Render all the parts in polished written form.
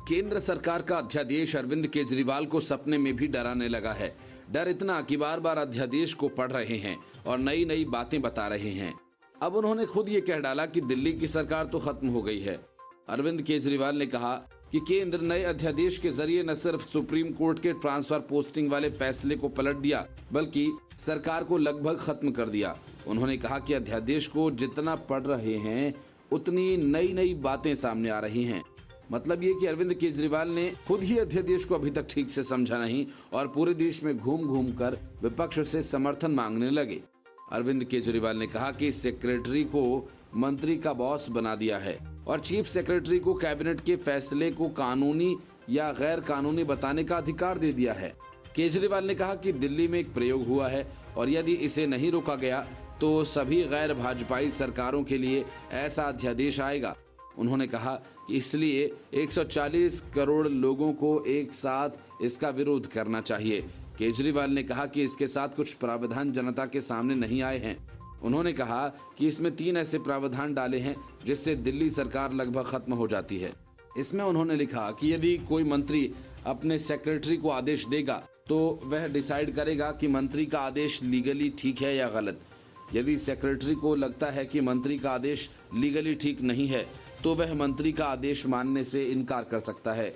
केंद्र सरकार का अध्यादेश अरविंद केजरीवाल को सपने में भी डराने लगा है। डर इतना कि बार बार अध्यादेश को पढ़ रहे हैं और नई नई बातें बता रहे हैं। अब उन्होंने खुद ये कह डाला कि दिल्ली की सरकार तो खत्म हो गई है। अरविंद केजरीवाल ने कहा कि केंद्र नए अध्यादेश के जरिए न सिर्फ सुप्रीम कोर्ट के ट्रांसफर पोस्टिंग वाले फैसले को पलट दिया, बल्कि सरकार को लगभग खत्म कर दिया। उन्होंने कहा कि अध्यादेश को जितना पढ़ रहे हैं उतनी नई नई बातें सामने आ रही हैं। मतलब ये कि अरविंद केजरीवाल ने खुद ही अध्यादेश को अभी तक ठीक से समझा नहीं और पूरे देश में घूम घूम कर विपक्ष से समर्थन मांगने लगे। अरविंद केजरीवाल ने कहा कि सेक्रेटरी को मंत्री का बॉस बना दिया है और चीफ सेक्रेटरी को कैबिनेट के फैसले को कानूनी या गैर कानूनी बताने का अधिकार दे दिया है। केजरीवाल ने कहा कि दिल्ली में एक प्रयोग हुआ है और यदि इसे नहीं रोका गया तो सभी गैर भाजपाई सरकारों के लिए ऐसा अध्यादेश आएगा। उन्होंने कहा कि इसलिए 140 करोड़ लोगों को एक साथ इसका विरोध करना चाहिए। केजरीवाल ने कहा कि इसके साथ कुछ प्रावधान जनता के सामने नहीं आए हैं। उन्होंने कहा कि इसमें 3 ऐसे प्रावधान डाले हैं जिससे दिल्ली सरकार लगभग खत्म हो जाती है। इसमें उन्होंने लिखा कि यदि कोई मंत्री अपने सेक्रेटरी को आदेश देगा तो वह डिसाइड करेगा कि मंत्री का आदेश लीगली ठीक है या गलत। यदि सेक्रेटरी को लगता है कि मंत्री का आदेश लीगली ठीक नहीं है तो वह मंत्री का आदेश मानने से इनकार कर सकता है।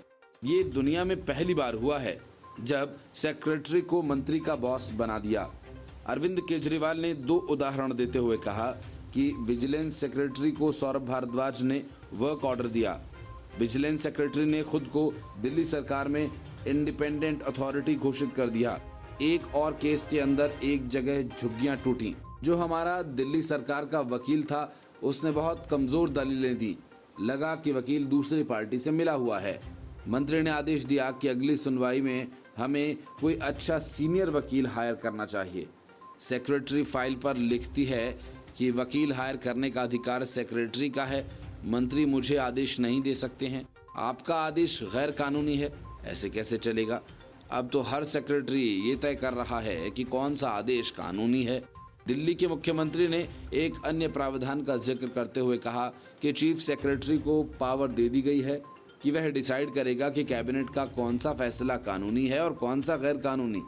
ये दुनिया में पहली बार हुआ है जब सेक्रेटरी को मंत्री का बॉस बना दिया। अरविंद केजरीवाल ने 2 उदाहरण देते हुए कहा कि विजिलेंस सेक्रेटरी को सौरभ भारद्वाज ने वर्क ऑर्डर दिया। विजिलेंस सेक्रेटरी ने खुद को दिल्ली सरकार में इंडिपेंडेंट अथॉरिटी घोषित कर दिया। एक और केस के अंदर एक जगह झुग्गियां टूटी। जो हमारा दिल्ली सरकार का वकील था उसने बहुत कमजोर दलीलें दी। लगा कि वकील दूसरी पार्टी से मिला हुआ है। मंत्री ने आदेश दिया कि अगली सुनवाई में हमें कोई अच्छा सीनियर वकील हायर करना चाहिए। सेक्रेटरी फाइल पर लिखती है कि वकील हायर करने का अधिकार सेक्रेटरी का है, मंत्री मुझे आदेश नहीं दे सकते हैं। आपका आदेश गैर कानूनी है, ऐसे कैसे चलेगा? अब तो हर सेक्रेटरी ये तय कर रहा है कि कौन सा आदेश कानूनी है। दिल्ली के मुख्यमंत्री ने एक अन्य प्रावधान का जिक्र करते हुए कहा कि चीफ सेक्रेटरी को पावर दे दी गई है कि वह डिसाइड करेगा कि कैबिनेट का कौन सा फैसला कानूनी है और कौन सा गैर कानूनी।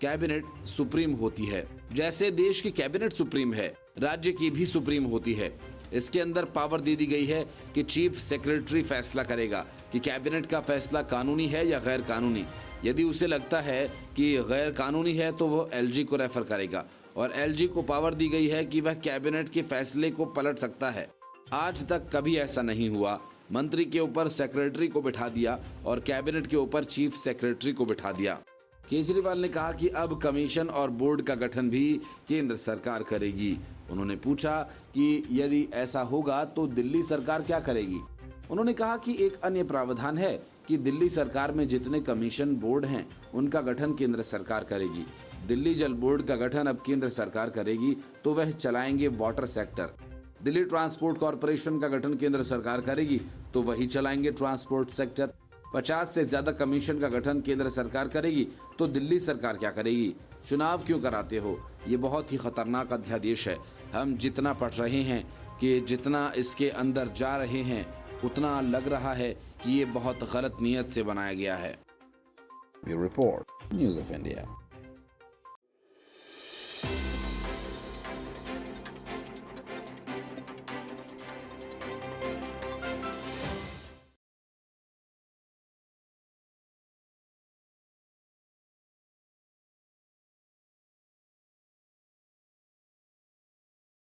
कैबिनेट सुप्रीम होती है। जैसे देश की कैबिनेट सुप्रीम है, राज्य की भी सुप्रीम होती है। इसके अंदर पावर दे दी गई है कि चीफ सेक्रेटरी फैसला करेगा कि कैबिनेट का फैसला कानूनी है या गैर कानूनी। यदि उसे लगता है कि गैर कानूनी है तो वो एलजी को रेफर करेगा और एलजी को पावर दी गई है कि वह कैबिनेट के फैसले को पलट सकता है। आज तक कभी ऐसा नहीं हुआ। मंत्री के ऊपर सेक्रेटरी को बिठा दिया और कैबिनेट के ऊपर चीफ सेक्रेटरी को बिठा दिया। केजरीवाल ने कहा कि अब कमीशन और बोर्ड का गठन भी केंद्र सरकार करेगी। उन्होंने पूछा कि यदि ऐसा होगा तो दिल्ली सरकार क्या करेगी। उन्होंने कहा कि एक अन्य प्रावधान है कि दिल्ली सरकार में जितने कमीशन बोर्ड हैं उनका गठन केंद्र सरकार करेगी। दिल्ली जल बोर्ड का गठन अब केंद्र सरकार करेगी तो वह चलाएंगे water sector. Delhi transport corporation का गठन केंद्र सरकार करेगी तो वही चलाएंगे ट्रांसपोर्ट सेक्टर। 50 से ज्यादा कमीशन का गठन केंद्र सरकार करेगी तो दिल्ली सरकार क्या करेगी? चुनाव क्यों कराते हो? ये बहुत ही खतरनाक अध्यादेश है। हम जितना पढ़ रहे हैं कि जितना इसके अंदर जा रहे हैं उतना लग रहा है कि ये बहुत गलत नीयत से बनाया गया है। Bureau report, news of India.